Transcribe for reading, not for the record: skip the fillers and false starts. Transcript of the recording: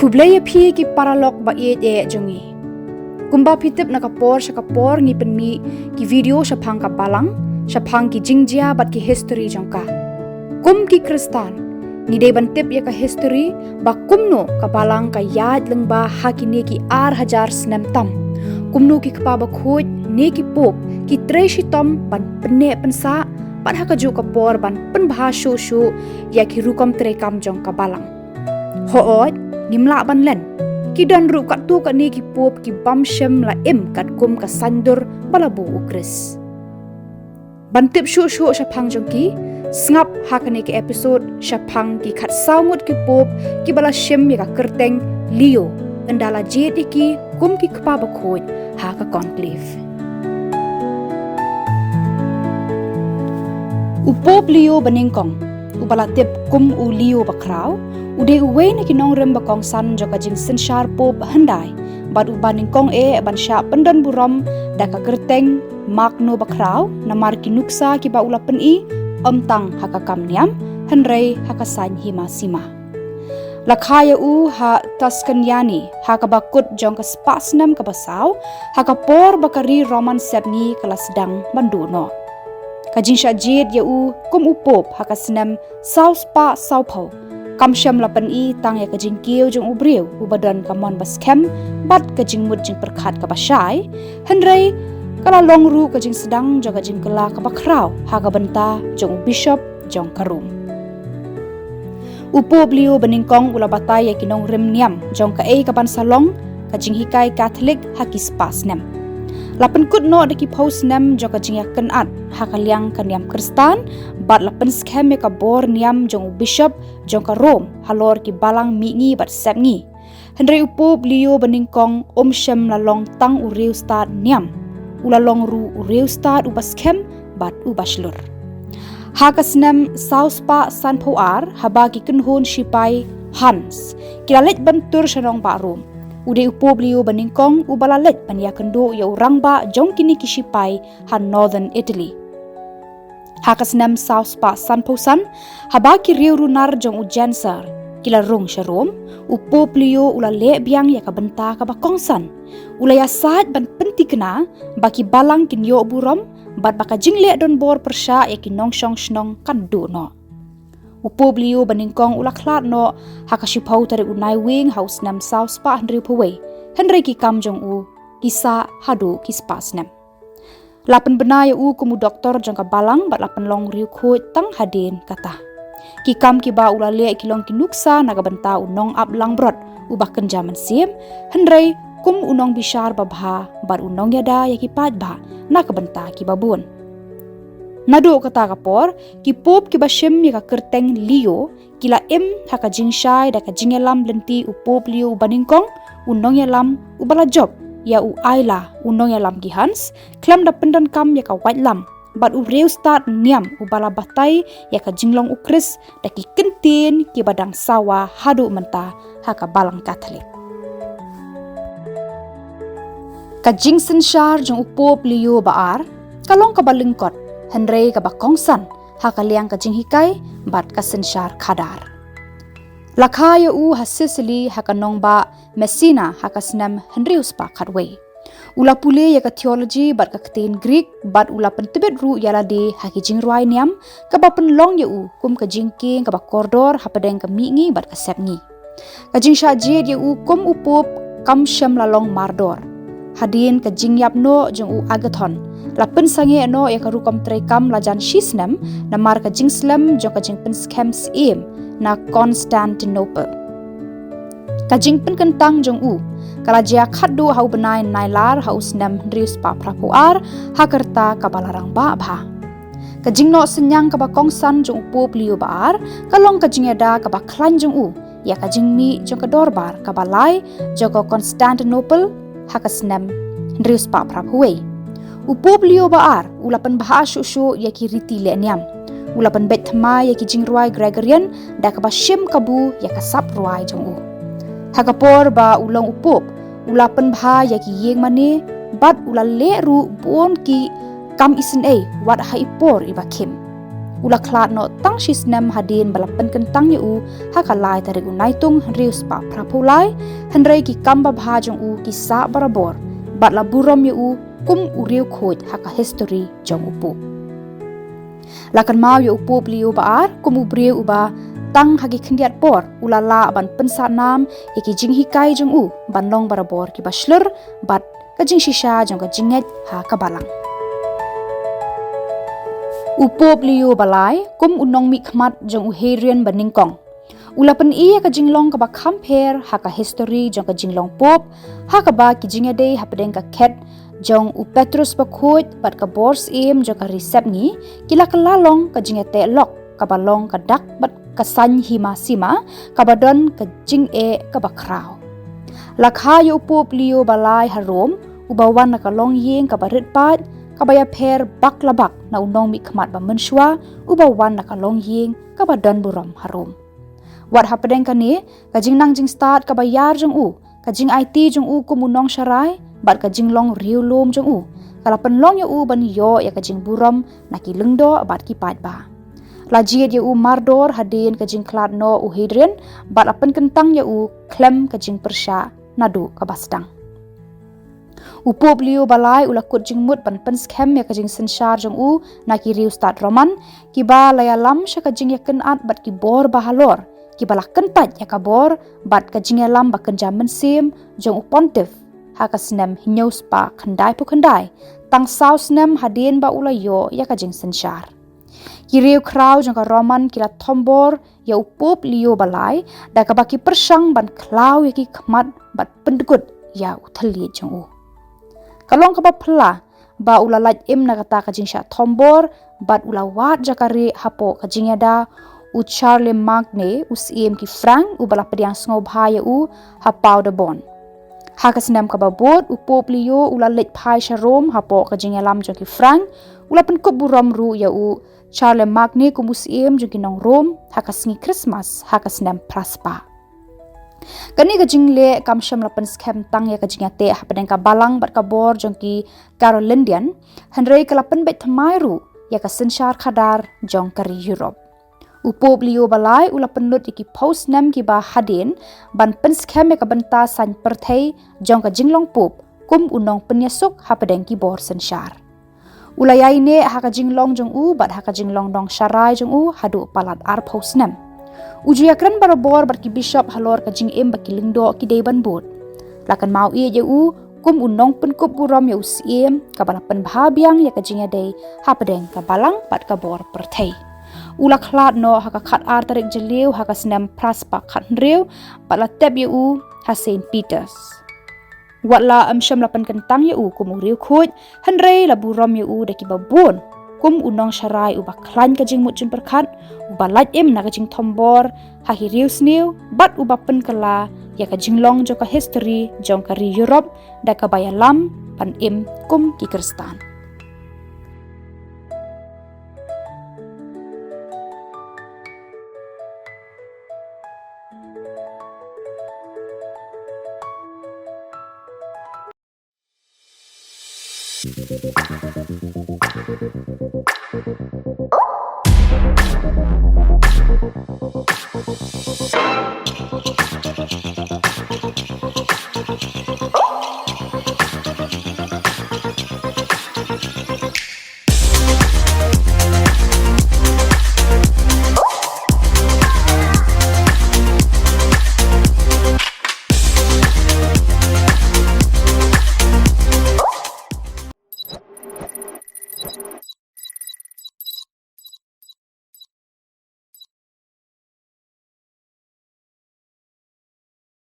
Kublaya phi ki paralog ba jongi. Kumba pitip nakapor sa kapor ngi penmi ki video shaphang ka balang, shaphang ki jingjia bat ki history jongka. Kum ki kristan, ni de bantip ya ka history ba kumno ka balang ka yad lengba hakine ki hajar snem tam. Kumno ki kapa ba khoj ne ki pop ki treshi tom ban penne pensa bat hakaju kapor ban penbha shu ya ki rukom trekam jong ka balang. Hoot nimla ban len ki dan ru kat tu kat ni ki pop ki bam shem la kat kum ka sandur balabu ukris bantip shu shaphang jong ki snap hakane ki episode shaphang ki khat saumut ki pop ki bala shem ya ka kerteng leo endala jet ki kum ki kpa ba khoj ha ka conclave upop leo banengkong ubala tip kum u leo bakraw ude uwe na kinong rem bakong san joka jing senshar pop handai bad ubaning kong ban sha pendan buram da ka kerteng makno bakraw na mar kinuksa ki ba ulapen omtang hakakam niam henrei hakasan hima sima lakhaya u ha taskanyani hakabakut jong ka spasnam ka basaw hakapor bakari roman sepni kala sedang bandono kajing sha jed ya u kum upop hakasnam sauspa saupau kamsham lapan tang ya kajing kieu jong ubreu ubadan kamon baskem bat kajing mud jing perkhat ka basai henrei kala longru kajing sedang jaga jing kala ka bakraw haga benta jong bishop jong karum upo blio beningkong ula batai ya kinong rem niam jong ka kaban salong kajing hikai catholic hakis pas nem lapan kut no de ki post nem jong kajing ya kenat hakaliang kaniam kristan bat lapan skem ya ka bor niam jong bishop jong ka rom halor ki balang mi bat sep ngi henrei upo blio beningkong shem la long tang ureu start niam ula long ru ureu start ubaskem bat ubaslur hakasnem sauspa sanpoar haba ki kenhon shipai hans kilalet bentur shanong ba rom ude upo blio beningkong ubalalet pania kendo ya urang ba jong kini ki shipai han northern italy hakasnem sauspa sanposan haba ki riurunar jong ujansar kila rong sharom upo plio ula le biang ya ka benta ka bakongsan ula ya saat ban penti kena baki balang kin yo burom bat baka jingle don bor persha ya ki nong shong snong kan do no upo blio baningkong ula klat no hakashipau tare unai wing house nam sauspa henry paway henry ki kam jong u kisa hadu kispas nam lapan benaya u kumu doktor jong ka balang bat lapan long riu khoj tang hadin kata ki kam ki ba ula le ki long ki nuksa naga benta unong up lang brot ubaken jaman sim henrei kum unong bishar babha bar unong yada ya ki pat ba na ka benta ki babun nado kata kapor ki pop ki bashim ya ka kerteng leo kila haka jingshai da ka jingelam lenti upop leo baningkong unong yalam ubala job ya u aila unong yalam ki hans klam da pendan kam ya ka white lam bat u reu start niam ubala batai ya ka jinglong ukris da ki kentin ki badang sawa hadu menta haka balang catholic ka jingsen shar jong upop liyo baar kalong ka Lyngkot henrei ka bakongsan haka liang ka jinghikai bat ka senshar khadar lakhaya u hasisili haka nongba messina haka snam henrius pa khatway ula pule ya ka theology bat ka kten greek bat ula pentebet ru yala de haki jingrwai niam ka bapen long ya u kum ka jingking ka ba kordor hapadeng ka mingi bat ka sepngi ka jingsha jed ya u kum upop kam sham la long mardor hadin ka jingyap no jong u agathon lapen sange no ya ka rukom trekam lajan shisnam namar ka jingslam jong ka jingpen scams na Constantinople ka jingpen kentang jong u kala jia khaddu hau benai nailar haus nam rius pa prapuar hakerta kabalarang ba bha ka jingno senyang ka bakongsan jong upo plio baar kalong ka jingeda ka baklan jong u ya ka jingmi jong ka dorbar ka balai joko Constantinople hakasnam rius pa prapuwe upo plio baar ulapan baha shu ya ki riti le niam ulapan bet thma ya ki jingruai Gregorian da ka bashim kabu ya ka sap ruai jong u hakapor ba ulong upop ulapan bha ya ki yeng mane bat ula le ru bon ki kam isen wat ha ipor iba kim Ula klat no tang shisnem hadin balapan kentang u hakalai tarik unai tung rius pa prapulai henrei ki kamba bhajong u ki sa barabor bat la burom u kum uriu khot haka history jong upu. Lakan mau yu upu liu baar kum ubriu uba tang hagi khendiat por ulala ban pensa nam iki jing hikai jong u banlong barabor ki baslur bat kajing shisha jong ka jinget ha kabalang. Upop liu balai kum unong mi khmat jong uherian baningkong. Ulapan iya ka jinglong ka ba compare ha ka history jong ka jinglong pop ha ka ba ki jingade ha pedeng ka ket jong u Petrus pa khut bat ka bors im jong ka resep ni kila ka lalong ka jingete lok ka balong ka dak bat ka san hima sima ka badon ka jing e ka ba kraw. Lakha yu upop liu balai harom ubawan na ka long yeng ka barit pat kabaya per bak labak na unong mi khmat ba menshwa ubawan na kalong ying kabadon burom harum. Wat hapedeng kani kajing nang jing start kabayar jong u kajing IT jong u kumunong syarai bat kajing long riu lom jong u kalapan long u ban yo ya kajing burom na ki lengdo bat ki pat ba. Lajiet u mardor hadin kajing klat no u hidrin bat apen kentang u klem kajing persya nadu kabastang. Upop liu balai ula kut jingmut ban pen scam ya kajing sensar jong u na ki riu start roman ki ba laya lam sya kajing ya kenat bat ki bor bahalor ki bala kentat ya kabor bat kajing ya lam ba kenjam mensim jong u pontif ha ka snem hinyos pa khandai pu khandai tang sau snem hadin ba ula yo ya kajing sensar. Ki riu kraw jong ka roman ki la thombor ya upop liu balai da ka ba ki persang ban klaw ya ki khmat bat pendgut ya uthali jong u. Kalong ka ba pla ba ula laj im na kata kajing sya thombor bat ula wat jakari hapo kajing yada u Charlie Magne us im ki frank u bala pediang sngob haya u hapau de bon. Ha kasnam ka ba bot u pop liyo ula lej pai sharom hapo kajing yalam jong ki frank ula pen kup burom ru ya u Charlie Magne ku mus im jong ki nong rom ha kasngi Christmas ha kasnam praspa. Kani kajing le kam syam lapan scam tang ya kajing ate hapadeng ka balang bat ka bor jong ki Carolindian henrei ka lapan bet thamai ru ya ka sensar khadar jong kari Europe. Upop liu balai ula penut iki post nam ki ba hadin ban pen scam ya ka benta san perthei jong ka jinglong pop kum unong penyasuk hapadeng ki bor sensar. Ulayai ne ha ka jinglong jong u bat ha ka jinglong dong syarai jong u hadu palat ar post nam. Ujiakran barabor bat ki bishop halor kajing im baki lingdo ki deban bot. Lakan mau ie je u kum unong pen kup burom ya usiem kabala pen bhabiang ya kajing ya dei hapadeng ka balang bat ka bor perthei. Ula khlat no haka khat ar tarik jeliu haka snam praspa khat riu bat la tep ya u ha Saint Peters. Watla syam lapan kentang ya u kum riu khut henrei la burom ya u de ki babon kum unong syarai uba klan kajing mut jun perkhat uba laj im na kajing thombor ha hi riu sniu bat uba pen kala ya kajing long jo ka history jong kari Europe da ka bayalam pan im kum ki Kristan.